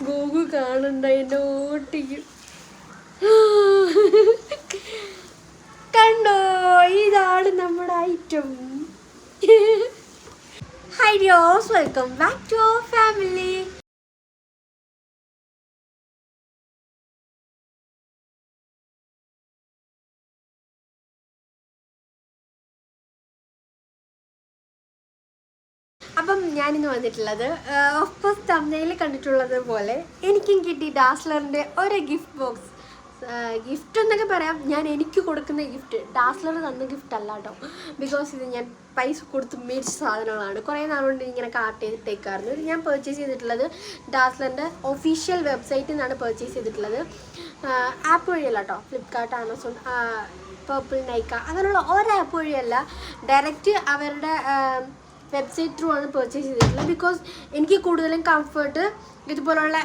Google കാണണ്ട എന്നെ ഓട്ടിക്കും. കണ്ടോ, ഇതാണ് നമ്മുടെ item. Hi dears, welcome back to our family. അപ്പം ഞാനിന്ന് വന്നിട്ടുള്ളത് ഓഫ് കോഴ്സ് തമ്മിൽ കണ്ടിട്ടുള്ളത് പോലെ എനിക്കും കിട്ടി ഡാസ്ലറിൻ്റെ ഒരു ഗിഫ്റ്റ് ബോക്സ്. ഗിഫ്റ്റ് എന്നൊക്കെ പറയാം, ഞാൻ എനിക്ക് കൊടുക്കുന്ന ഗിഫ്റ്റ്. ഡാസ്ലർ തന്ന ഗിഫ്റ്റ് അല്ല കേട്ടോ, ബിക്കോസ് ഇത് ഞാൻ പൈസ കൊടുത്ത് മേടിച്ച സാധനങ്ങളാണ്. കുറേ നാളുകൊണ്ട് ഇങ്ങനെ കാർട്ട് ചെയ്തിട്ടേക്കായിരുന്നു. ഞാൻ പർച്ചേസ് ചെയ്തിട്ടുള്ളത് ഡാസ്ലറിൻ്റെ ഒഫീഷ്യൽ വെബ്സൈറ്റിൽ നിന്നാണ് പർച്ചേസ് ചെയ്തിട്ടുള്ളത്. ആപ്പ് വഴിയല്ല കേട്ടോ, ഫ്ലിപ്കാർട്ട്, ആമസോൺ, പർപ്പിൾ, നൈക്ക അങ്ങനെയുള്ള ഓരോ ആപ്പ് വഴിയല്ല, ഡയറക്റ്റ് അവരുടെ വെബ്സൈറ്റ് ത്രൂ ആണ് പർച്ചേസ് ചെയ്തിട്ടുള്ളത്. ബിക്കോസ് എനിക്ക് കൂടുതലും കംഫർട്ട് ഇതുപോലുള്ള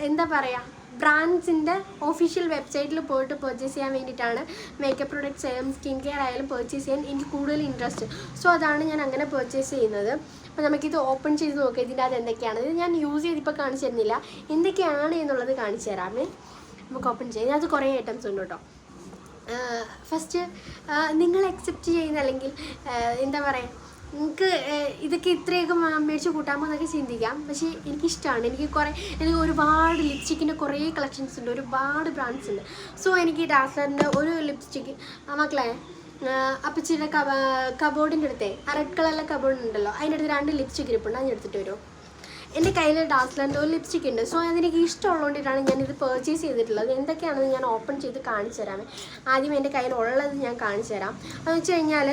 എന്താ പറയുക, ബ്രാൻഡ്സിൻ്റെ ഒഫീഷ്യൽ വെബ്സൈറ്റിൽ പോയിട്ട് പർച്ചേസ് ചെയ്യാൻ വേണ്ടിയിട്ടാണ്. മേക്കപ്പ് പ്രൊഡക്ട്സ് ആയാലും സ്കിൻ കെയർ ആയാലും പർച്ചേസ് ചെയ്യാൻ എനിക്ക് കൂടുതൽ ഇൻട്രസ്റ്റ്. സോ അതാണ് ഞാൻ അങ്ങനെ പർച്ചേസ് ചെയ്യുന്നത്. അപ്പോൾ നമുക്കിത് ഓപ്പൺ ചെയ്ത് നോക്കാം ഇതിൻ്റെ അത് എന്തൊക്കെയാണ്. ഇത് ഞാൻ യൂസ് ചെയ്തിപ്പോൾ കാണിച്ചു തരുന്നില്ല, എന്തൊക്കെയാണ് എന്നുള്ളത് കാണിച്ചു തരാമേ. നമുക്ക് ഓപ്പൺ ചെയ്യാം. അത് കുറേ ഐറ്റംസ് ഉണ്ട് കേട്ടോ. ഫസ്റ്റ് നിങ്ങൾ അക്സെപ്റ്റ് ചെയ്യുന്ന, അല്ലെങ്കിൽ എന്താ പറയുക, നിങ്ങൾക്ക് ഇതൊക്കെ ഇത്രയൊക്കെ മേടിച്ച് കൂട്ടാമോ എന്നൊക്കെ ചിന്തിക്കാം. പക്ഷേ എനിക്കിഷ്ടമാണ്. എനിക്ക് ഒരുപാട് ലിപ്സ്റ്റിക്കിൻ്റെ കുറേ കളക്ഷൻസ് ഉണ്ട്, ഒരുപാട് ബ്രാൻഡ്സ് ഉണ്ട്. സോ എനിക്ക് ഡാസ്ലറിൻ്റെ ഒരു ലിപ്സ്റ്റിക്ക് മക്കളെ അപ്പച്ചിയുടെ കബോർഡിൻ്റെ അടുത്തേ ആ റെഡ് കളറിലെ കബോർഡ് ഉണ്ടല്ലോ, അതിൻ്റെ അടുത്ത് 2 ലിപ്സ്റ്റിക്ക് ഇരിപ്പുണ്ട്. അതിനെടുത്തിട്ട് വരുമോ? എൻ്റെ കയ്യിൽ ഡാസ്ലറിൻ്റെ ഒരു ലിപ്സ്റ്റിക് ഉണ്ട്. സോ അതെനിക്ക് ഇഷ്ടമുള്ളതുകൊണ്ടിട്ടാണ് ഞാനിത് പർച്ചേസ് ചെയ്തിട്ടുള്ളത്. എന്തൊക്കെയാണെന്ന് ഞാൻ ഓപ്പൺ ചെയ്ത് കാണിച്ചു തരാമേ. ആദ്യം എൻ്റെ കയ്യിലുള്ളത് ഞാൻ കാണിച്ചു തരാം. അതെന്ന് വെച്ച് കഴിഞ്ഞാൽ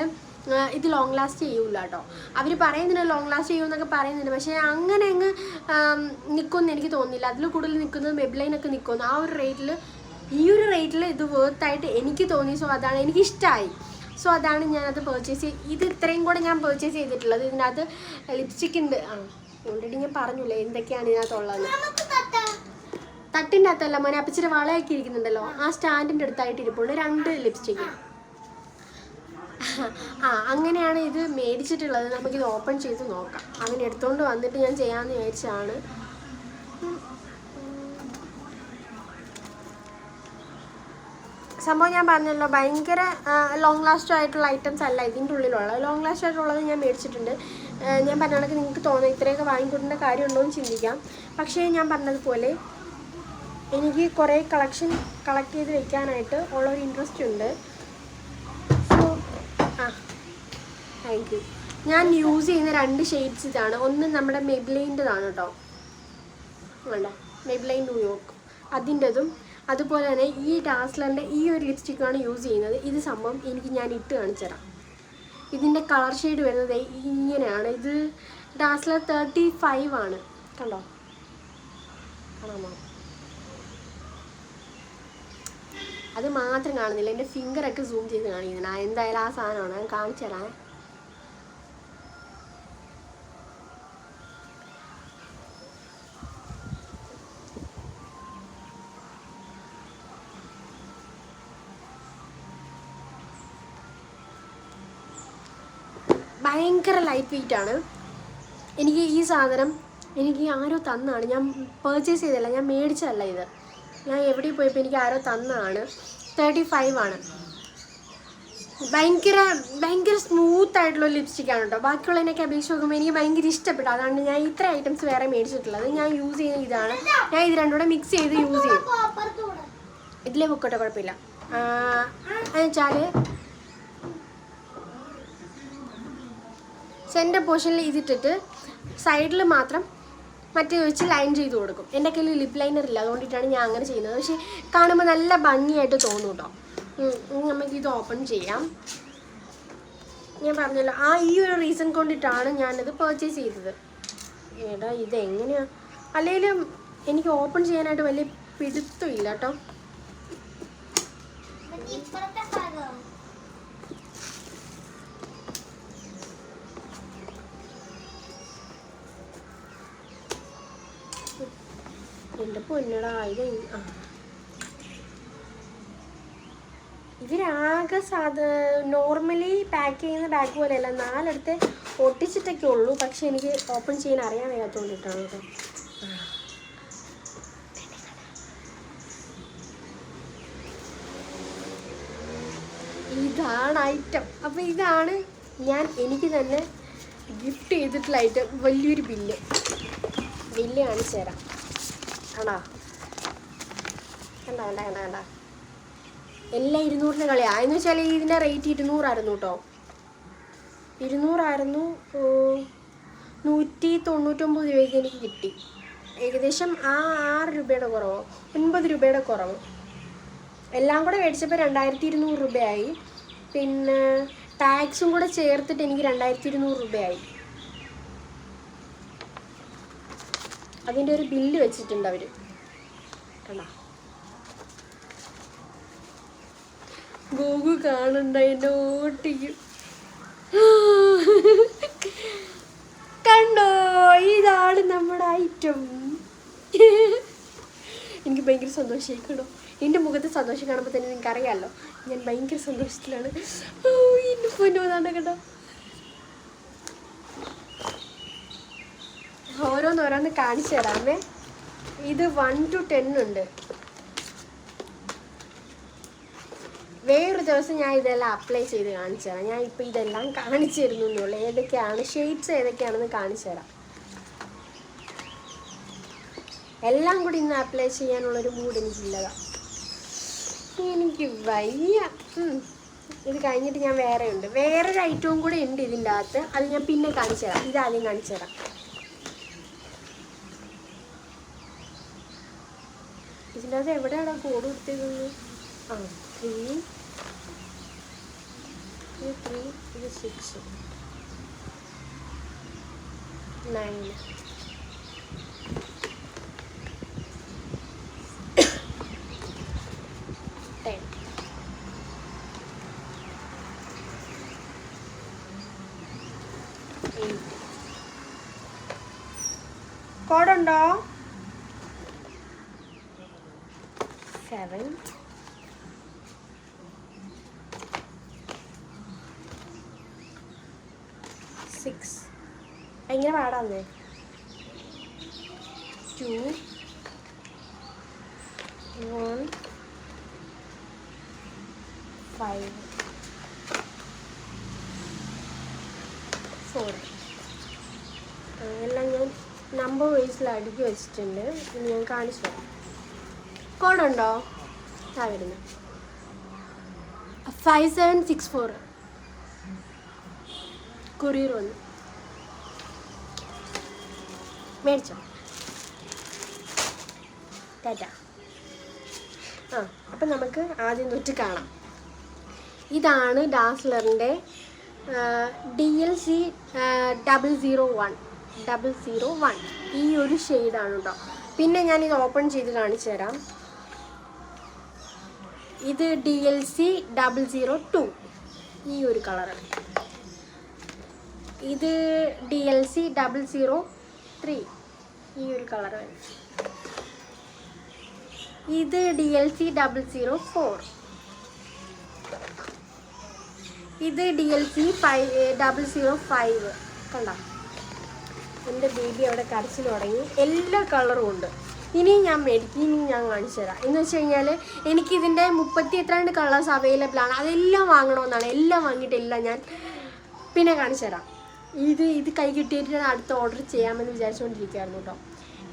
ഇത് ലോങ് ലാസ്റ്റ് ചെയ്യൂല കേട്ടോ. അവർ പറയുന്നുണ്ട് ലോങ് ലാസ്റ്റ് ചെയ്യുമെന്നൊക്കെ പറയുന്നുണ്ട്, പക്ഷേ അങ്ങനെ അങ്ങ് നിൽക്കുമെന്ന് എനിക്ക് തോന്നുന്നില്ല. അതിൽ കൂടുതൽ നിൽക്കുന്നത് മെബ്ലൈനൊക്കെ നിൽക്കുന്നു. ആ ഒരു റേറ്റിൽ, ഈ ഒരു റേറ്റിൽ ഇത് വേർത്തായിട്ട് എനിക്ക് തോന്നി. സോ അതാണ് എനിക്കിഷ്ടമായി. സോ അതാണ് ഞാനത് പർച്ചേസ് ഇത് ഇത്രയും കൂടെ ഞാൻ പർച്ചേസ് ചെയ്തിട്ടുള്ളത്. ഇതിനകത്ത് ലിപ്സ്റ്റിക് ഉണ്ട്. ഓൾറെഡി ഞാൻ പറഞ്ഞില്ലേ എന്തൊക്കെയാണ് ഇതിനകത്തുള്ളത്. തട്ടിൻ്റെ അകത്തല്ല മോനെ, അപ്പച്ചിരി വളയൊക്കെ ഇരിക്കുന്നുണ്ടല്ലോ, ആ സ്റ്റാൻഡിൻ്റെ അടുത്തായിട്ട് ഇരിപ്പുണ്ട് 2 ലിപ്സ്റ്റിക്ക്. അങ്ങനെയാണ് ഇത് മേടിച്ചിട്ടുള്ളത്. നമുക്കിത് ഓപ്പൺ ചെയ്ത് നോക്കാം. അവൻ എടുത്തുകൊണ്ട് വന്നിട്ട് ഞാൻ ചെയ്യാമെന്ന് വിചാരിച്ചതാണ്. സംഭവം ഞാൻ പറഞ്ഞല്ലോ, ഭയങ്കര ലോങ് ലാസ്റ്റ് ആയിട്ടുള്ള ഐറ്റംസ് അല്ല ഇതിൻ്റെ ഉള്ളിലുള്ളത്. ലോങ് ലാസ്റ്റ് ആയിട്ടുള്ളത് ഞാൻ മേടിച്ചിട്ടുണ്ട്. ഞാൻ പറഞ്ഞ കണക്ക് നിങ്ങൾക്ക് തോന്നുന്നു ഇത്രയൊക്കെ വാങ്ങിക്കൊണ്ടേണ്ട കാര്യമുണ്ടോ എന്ന് ചിന്തിക്കാം. പക്ഷേ ഞാൻ പറഞ്ഞതുപോലെ എനിക്ക് കുറേ കളക്ട് ചെയ്ത് വെക്കാനായിട്ട് ഉള്ളൊരു ഇൻട്രസ്റ്റ് ഉണ്ട്. So thank you. ഞാൻ യൂസ് ചെയ്യുന്ന 2 ഷെയ്ഡ്സ് ഇതാണ്. ഒന്ന് നമ്മുടെ മെബ്ലൈൻ്റെതാണ് കേട്ടോ, വേണ്ട മെബ്ലൈൻ ന്യൂയോർക്ക് അതിൻ്റെതും, അതുപോലെ തന്നെ ഈ ഡാസ്ലറിൻ്റെ ഈ ഒരു ലിപ്സ്റ്റിക്കാണ് യൂസ് ചെയ്യുന്നത്. ഇത് സംഭവം ഞാൻ ഇട്ട് കാണിച്ചു തരാം. ഇതിൻ്റെ കളർ ഷെയ്ഡ് വരുന്നത് ഇങ്ങനെയാണ്. ഇത് ഡാസ്ലർ 35 ആണ്. കണ്ടോ, കാണാമോ? അത് മാത്രം കാണുന്നില്ല, എൻ്റെ ഫിംഗറൊക്കെ സൂം ചെയ്ത് കാണിക്കുന്നുണ്ട്. എന്തായാലും ആ സാധനമാണ് ഞാൻ കാണിച്ചു തരാം. ഭയങ്കര ലൈറ്റ് വെയിറ്റ് ആണ്. എനിക്ക് ഈ സാധനം ആരോ തന്നാണ്. ഞാൻ പർച്ചേസ് ചെയ്തല്ല, ഞാൻ മേടിച്ചതല്ല ഇത്. ഞാൻ എവിടെ പോയപ്പോൾ എനിക്ക് ആരോ തന്നാണ്. 35 ആണ്. ഭയങ്കര സ്മൂത്ത് ആയിട്ടുള്ള ലിപ്സ്റ്റിക്കാണ് കേട്ടോ. ബാക്കിയുള്ളതിനൊക്കെ അപേക്ഷിച്ച് നോക്കുമ്പോൾ എനിക്ക് ഭയങ്കര ഇഷ്ടപ്പെട്ടു. അതാണ് ഞാൻ ഇത്ര ഐറ്റംസ് വേറെ മേടിച്ചിട്ടുള്ളത്. ഞാൻ യൂസ് ചെയ്യുന്ന ഇതാണ്. ഞാൻ ഇത് രണ്ടും കൂടെ മിക്സ് ചെയ്ത് യൂസ് ചെയ്യും. ഇതിലേ പൊക്കോട്ടെ, കുഴപ്പമില്ല. എന്നുവെച്ചാൽ സെൻറ്റർ പോർഷനിൽ ഇതിട്ടിട്ട് സൈഡിൽ മാത്രം മറ്റേ വെച്ച് ലൈൻ ചെയ്ത് കൊടുക്കും. എൻ്റെ കയ്യിൽ ലിപ് ലൈനർ ഇല്ല, അതുകൊണ്ടിട്ടാണ് ഞാൻ അങ്ങനെ ചെയ്യുന്നത്. പക്ഷേ കാണുമ്പോൾ നല്ല ഭംഗിയായിട്ട് തോന്നും കേട്ടോ. നമുക്കിത് ഓപ്പൺ ചെയ്യാം. ഞാൻ പറഞ്ഞല്ലോ, ഈ ഒരു റീസൺ കൊണ്ടിട്ടാണ് ഞാനത് പർച്ചേസ് ചെയ്തത്. എടാ ഇതെങ്ങനെയാണ്, അല്ലെങ്കിലും എനിക്ക് ഓപ്പൺ ചെയ്യാനായിട്ട് വലിയ പിടുത്തമില്ല കേട്ടോ. എൻ്റെ പൊന്നടാ, ഇവരാകെ നോർമലി പാക്ക് ചെയ്യുന്ന ബാഗ് പോലെയല്ല, 4 ഒട്ടിച്ചിട്ടൊക്കെ ഉള്ളൂ. പക്ഷെ എനിക്ക് ഓപ്പൺ ചെയ്യാൻ അറിയാൻ വയ്യാത്തതുകൊണ്ടിട്ടാണ് കേട്ടോ. ഇതാണ് ഐറ്റം. അപ്പോൾ ഇതാണ് ഞാൻ എനിക്ക് തന്നെ ഗിഫ്റ്റ് ചെയ്തിട്ടുള്ള ഐറ്റം. വലിയൊരു ബില്ല് കാണിച്ചു തരാം. ആണോ? കണ്ട കണ്ട കണ്ട കണ്ട എല്ലാം 200-ന് കളിയാണ്. എന്ന് വെച്ചാൽ ഇതിൻ്റെ റേറ്റ് 200 കേട്ടോ. 200 199 രൂപയ്ക്ക് എനിക്ക് കിട്ടി. ഏകദേശം 6 രൂപയുടെ കുറവോ 9 രൂപയുടെ കുറവ്. എല്ലാം കൂടെ മേടിച്ചപ്പോൾ 2200 രൂപയായി. പിന്നെ ടാക്സും കൂടെ ചേർത്തിട്ട് എനിക്ക് 2200 രൂപയായി. അതിൻ്റെ ഒരു ബില്ല് വെച്ചിട്ടുണ്ട് അവർ. കണ്ടോ? ഗോഗു കാണണ്ട എൻ്റെ ഓട്ടിക്കും. കണ്ടോ? ഇതാണ് നമ്മുടെ ഐറ്റം. എനിക്ക് ഭയങ്കര സന്തോഷമായിക്കണോ? എൻ്റെ മുഖത്ത് സന്തോഷം കാണുമ്പോൾ തന്നെ നിങ്ങൾക്ക് അറിയാമല്ലോ ഞാൻ ഭയങ്കര സന്തോഷത്തിലാണ്. എൻ്റെ പൊന്നോതാണ് കേട്ടോ. ഓരോന്നോരോന്ന് കാണിച്ചു തരാമേ. ഇത് 1 to 10 ഉണ്ട്. വേറൊരു ദിവസം ഞാൻ ഇതെല്ലാം അപ്ലൈ ചെയ്ത് കാണിച്ചു തരാം. ഞാൻ ഇപ്പോൾ ഇതെല്ലാം കാണിച്ചു തരുന്നുള്ളൂ. ഏതൊക്കെയാണ് ഷെയ്ഡ്സ് ഏതൊക്കെയാണെന്ന് കാണിച്ചു തരാം. എല്ലാം കൂടി ഇന്ന് അപ്ലൈ ചെയ്യാനുള്ളൊരു മൂഡ് എനിക്കില്ലതാ. എനിക്ക് വയ്യ. ഇത് കഴിഞ്ഞിട്ട് ഞാൻ വേറൊരു ഐറ്റവും കൂടെ ഉണ്ട് ഇതിൻ്റെ അകത്ത്. അത് ഞാൻ പിന്നെ കാണിച്ചു തരാം. ഇതാദ്യം കാണിച്ചു തരാം. ഇതിൻ്റെ അകത്ത് എവിടെയാണ് കോഡ് കൊടുത്തത്? 3 ഇത് 6 9 10. കോഡുണ്ടോ? 7 6 എങ്ങനെ പാടാന്നേ? 2 1 5 4. എല്ലാം ഞാൻ നമ്പർ വൈസിൽ അടുക്കി വെച്ചിട്ടുണ്ട്. ഇനി ഞാൻ കാണിച്ചു തരാം. കോഡുണ്ടോ? വരുന്നു 5764. കൊറിയർ വന്നു. മേടിച്ചോ? ടാറ്റ. അപ്പം നമുക്ക് ആദ്യം തൊട്ട് കാണാം. ഇതാണ് ഡാസ്ലറിൻ്റെ DLC 001 ഈ ഒരു ഷെയ്ഡാണ് കേട്ടോ. പിന്നെ ഞാനിത് ഓപ്പൺ ചെയ്ത് കാണിച്ചു തരാം. ഇത് DLC 002 ഈ ഒരു കളറാണ്. ഇത് DLC 003 ഈ ഒരു കളറാണ്. ഇത് DLC 004. ഇത് DLC 005. കണ്ടോ? എൻ്റെ ബേബി അവിടെ കരച്ചിൽ തുടങ്ങി. എല്ലാ കളറും ഉണ്ട്. ഇനിയും ഞാൻ മേടിക്കും. ഇനിയും ഞാൻ കാണിച്ചു തരാം. എന്ന് വെച്ച് കഴിഞ്ഞാൽ എനിക്കിതിൻ്റെ 30 കളേഴ്സ് അവൈലബിൾ ആണ്. അതെല്ലാം വാങ്ങണമെന്നാണ്. എല്ലാം വാങ്ങിയിട്ടില്ല ഞാൻ പിന്നെ കാണിച്ചു തരാം. ഇത് കൈ കിട്ടിയിട്ട് അടുത്ത ഓർഡർ ചെയ്യാമെന്ന് വിചാരിച്ചുകൊണ്ടിരിക്കുകയായിരുന്നു കേട്ടോ.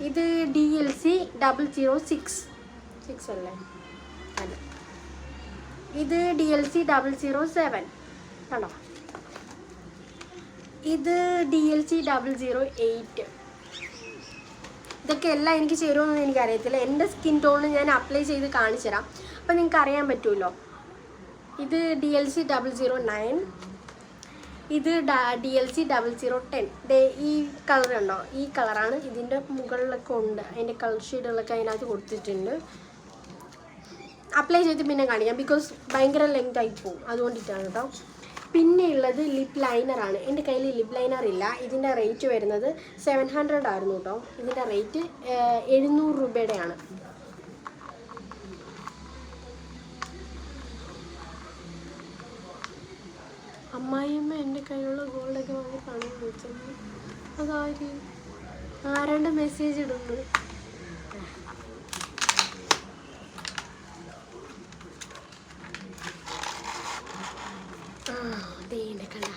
ഇത് DLC 006 അല്ലേ? അല്ല, ഇത് DLC 007. കണ്ടോ? ഇത് DLC 008. ഇതൊക്കെ എല്ലാം എനിക്ക് ചേരുമെന്നൊന്നും എനിക്കറിയത്തില്ല. എൻ്റെ സ്കിൻ ടോണിൽ ഞാൻ അപ്ലൈ ചെയ്ത് കാണിച്ചു തരാം. അപ്പം നിങ്ങൾക്ക് അറിയാൻ പറ്റുമല്ലോ. ഇത് DLC 009. ഇത് DLC 010. ഈ കളർ ഉണ്ടോ? ഈ കളറാണ്. ഇതിൻ്റെ മുകളിലൊക്കെ ഉണ്ട്. അതിൻ്റെ കളർ ഷെയ്ഡുകളൊക്കെ അതിനകത്ത് കൊടുത്തിട്ടുണ്ട്. അപ്ലൈ ചെയ്ത് പിന്നെ കാണിക്കാം. ബിക്കോസ് ഭയങ്കര ലെങ്ത് ആയി പോകും. അതുകൊണ്ടിട്ടാണ് കേട്ടോ. പിന്നെ ഉള്ളത് ലിപ് ലൈനറാണ്. എൻ്റെ കയ്യിൽ ലിപ് ലൈനർ ഇല്ല. ഇതിൻ്റെ റേറ്റ് വരുന്നത് 700 ആയിരുന്നു കേട്ടോ. ഇതിൻ്റെ റേറ്റ് 700 രൂപയുടെയാണ്. അമ്മായിയമ്മ എൻ്റെ കയ്യിലുള്ള ഗോൾഡൊക്കെ വാങ്ങി പണം വിളിച്ചത്. അതാര്? ആരാണ്ട് മെസ്സേജ് ഇടുന്നു. കണ്ട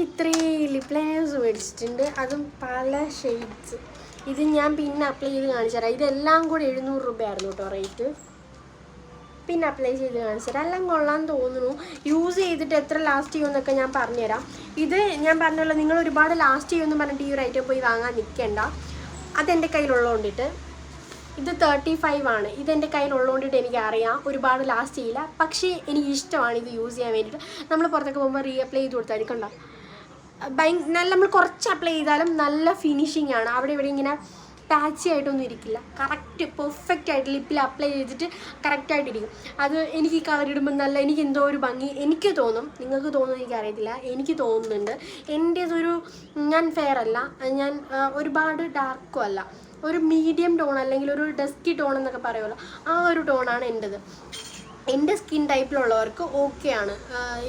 ഇത്രയും ലിപ് ലൈനേഴ്സ് മേടിച്ചിട്ടുണ്ട്, അതും പല ഷെയ്ഡ്സ്. ഇത് ഞാൻ പിന്നെ അപ്ലൈ ചെയ്ത് കാണിച്ചു തരാം. ഇതെല്ലാം കൂടെ 700 രൂപയായിരുന്നു കേട്ടോ റേറ്റ്. പിന്നെ അപ്ലൈ ചെയ്ത് കാണിച്ചു തരാം. എല്ലാം കൊള്ളാൻ തോന്നുന്നു. യൂസ് ചെയ്തിട്ട് എത്ര ലാസ്റ്റ് ചെയ്യുമെന്നൊക്കെ ഞാൻ പറഞ്ഞുതരാം. ഇത് ഞാൻ പറഞ്ഞല്ലോ, നിങ്ങൾ ഒരുപാട് ലാസ്റ്റ് ചെയ്യുമെന്ന് പറഞ്ഞിട്ട് ഈ ഒരു ഐറ്റം പോയി വാങ്ങാൻ നിൽക്കേണ്ട. അതെൻ്റെ കയ്യിലുള്ളതുകൊണ്ടിട്ട് ഇത് 35 ആണ്. ഇതെൻ്റെ കയ്യിലുള്ളതുകൊണ്ടിട്ട് എനിക്കറിയാം ഒരുപാട് ലാസ്റ്റ് ചെയ്യില്ല. പക്ഷേ എനിക്കിഷ്ടമാണ് ഇത് യൂസ് ചെയ്യാൻ വേണ്ടിയിട്ട്. നമ്മൾ പുറത്തൊക്കെ പോകുമ്പോൾ റീഅപ്ലൈ ചെയ്ത് കൊടുത്താൽ കണ്ടോ നല്ല, നമ്മൾ കുറച്ച് അപ്ലൈ ചെയ്താലും നല്ല ഫിനിഷിംഗ് ആണ്. അവിടെ ഇവിടെ ഇങ്ങനെ പാച്ചി ആയിട്ടൊന്നും ഇരിക്കില്ല. കറക്റ്റ് പെർഫെക്റ്റ് ആയിട്ട് ലിപ്പിൽ അപ്ലൈ ചെയ്തിട്ട് കറക്റ്റായിട്ടിരിക്കും. അത് എനിക്ക് ഈ കളർ ഇടുമ്പോൾ നല്ല, എനിക്ക് എന്തോ ഒരു ഭംഗി എനിക്ക് തോന്നും. നിങ്ങൾക്ക് തോന്നുന്നു എനിക്കറിയത്തില്ല, എനിക്ക് തോന്നുന്നുണ്ട്. എൻ്റേതൊരു, ഞാൻ ഫെയർ അല്ല, ഞാൻ ഒരുപാട് ഡാർക്കും അല്ല, ഒരു മീഡിയം ടോൺ അല്ലെങ്കിൽ ഒരു ഡസ്കി ടോൺ എന്നൊക്കെ പറയുമല്ലോ, ആ ഒരു ടോണാണ് എൻ്റേത്. എൻ്റെ സ്കിൻ ടൈപ്പിലുള്ളവർക്ക് ഓക്കെയാണ്.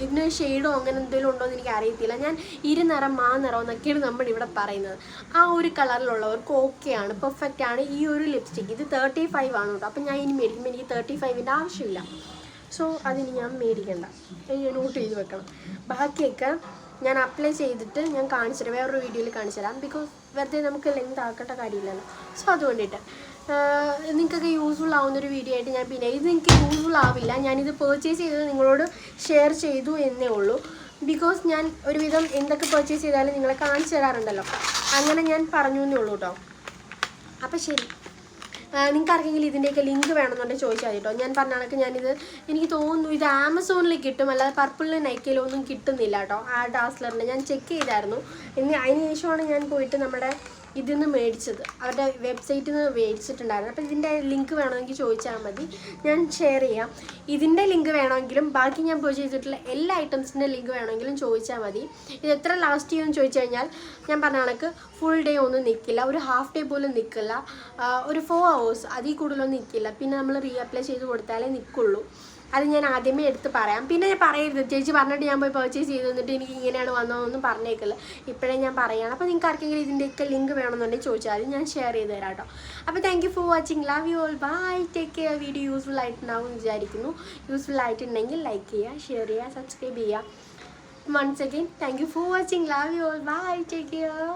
ഇതിന് ഷെയ്ഡോ അങ്ങനെ എന്തെങ്കിലും ഉണ്ടോ എന്ന് എനിക്ക് അറിയത്തില്ല. ഞാൻ ഇരുനിറം മാനിറം എന്നൊക്കെയാണ് നമ്മളിവിടെ പറയുന്നത്. ആ ഒരു കളറിലുള്ളവർക്ക് ഓക്കെയാണ്, പെർഫെക്റ്റ് ആണ് ഈ ഒരു ലിപ്സ്റ്റിക്ക്. ഇത് 35 ആണ് കേട്ടോ. അപ്പം ഞാൻ ഇനി മേടിക്കുമ്പോൾ എനിക്ക് 35ൻ്റെ ആവശ്യമില്ല. സോ അതിന് ഞാൻ മേടിക്കണ്ട, നോട്ട് ചെയ്ത് വെക്കണം. ബാക്കിയൊക്കെ ഞാൻ അപ്ലൈ ചെയ്തിട്ട് ഞാൻ കാണിച്ചു തരാം, വേറൊരു വീഡിയോയിൽ കാണിച്ചു തരാം. ബിക്കോസ് വെറുതെ നമുക്ക് ലെങ്ത് ആക്കേണ്ട കാര്യമില്ലല്ലോ. സോ അതുകൊണ്ടിട്ട് നിങ്ങൾക്കൊക്കെ യൂസ്ഫുൾ ആവുന്നൊരു വീഡിയോ ആയിട്ട് ഞാൻ പിന്നെ, ഇത് നിങ്ങൾക്ക് യൂസ്ഫുൾ ആവില്ല, ഞാനിത് പർച്ചേസ് ചെയ്തത് നിങ്ങളോട് ഷെയർ ചെയ്തു എന്നേ ഉള്ളൂ. ബിക്കോസ് ഞാൻ ഒരുവിധം എന്തൊക്കെ പർച്ചേസ് ചെയ്താലും നിങ്ങളെ കാണിച്ചു തരാറുണ്ടല്ലോ, അങ്ങനെ ഞാൻ പറഞ്ഞു എന്നേ ഉള്ളൂ കേട്ടോ. അപ്പം ശരി, നിങ്ങൾക്ക് ആർക്കെങ്കിലും ഇതിൻ്റെയൊക്കെ ലിങ്ക് വേണമെന്നുണ്ടെങ്കിൽ ചോദിച്ചാൽ മതി കേട്ടോ. ഞാൻ പറഞ്ഞ കണക്ക് ഞാനിത്, എനിക്ക് തോന്നുന്നു ഇത് ആമസോണിൽ കിട്ടും, അല്ലാതെ പർപ്പിളിലും നൈക്കയിലും ഒന്നും കിട്ടുന്നില്ല കേട്ടോ. ആ ഡാസ്ലറിൻ്റെ ഞാൻ ചെക്ക് ചെയ്തായിരുന്നു. അതിന് ശേഷമാണ് ഞാൻ പോയിട്ട് നമ്മുടെ ഇതിൽ നിന്ന് മേടിച്ചത്, അവരുടെ വെബ്സൈറ്റിൽ നിന്ന് മേടിച്ചിട്ടുണ്ടായിരുന്നു. അപ്പോൾ ഇതിൻ്റെ ലിങ്ക് വേണമെങ്കിൽ ചോദിച്ചാൽ മതി, ഞാൻ ഷെയർ ചെയ്യാം. ഇതിൻ്റെ ലിങ്ക് വേണമെങ്കിലും ബാക്കി ഞാൻ പർച്ചേസ് ചെയ്തിട്ടുള്ള എല്ലാ ഐറ്റംസിൻ്റെ ലിങ്ക് വേണമെങ്കിലും ചോദിച്ചാൽ മതി. ഇത് എത്ര ലാസ്റ്റ് ചെയ്യുമെന്ന് ചോദിച്ചു കഴിഞ്ഞാൽ ഞാൻ പറഞ്ഞ കണക്ക് ഫുൾ ഡേ ഒന്നും നിൽക്കില്ല, ഒരു ഹാഫ് ഡേ പോലും നിൽക്കില്ല, ഒരു 4 hours അതിൽ കൂടുതലൊന്നും നിൽക്കില്ല. പിന്നെ നമ്മൾ റീഅപ്ലൈ ചെയ്ത് കൊടുത്താലേ നിൽക്കുള്ളൂ. അത് ഞാൻ ആദ്യമേ എടുത്ത് പറയാം. പിന്നെ ഞാൻ പറയരുത് ചേച്ചി പറഞ്ഞിട്ട് ഞാൻ പോയി പർച്ചേസ് ചെയ്ത് തന്നിട്ട് എനിക്ക് ഇങ്ങനെയാണ് വന്നതെന്നൊന്നും പറഞ്ഞേക്കില്ല, ഇപ്പോഴേ ഞാൻ പറയുകയാണ്. അപ്പോൾ നിങ്ങൾക്ക് ആർക്കെങ്കിലും ഇതിൻ്റെയൊക്കെ ലിങ്ക് വേണമെന്നുണ്ടെങ്കിൽ ചോദിച്ചാൽ മതി, ഞാൻ ഷെയർ ചെയ്ത് തരാം കേട്ടോ. അപ്പോൾ thank you for watching, love you all, bye, take care. Video useful ആയിട്ടുണ്ടാവും വിചാരിക്കുന്നു. യൂസ്ഫുൾ ആയിട്ടുണ്ടെങ്കിൽ ലൈക്ക് ചെയ്യുക, ഷെയർ ചെയ്യുക, സബ്സ്ക്രൈബ് ചെയ്യുക. Once again thank you for watching, love you all, bye, take care.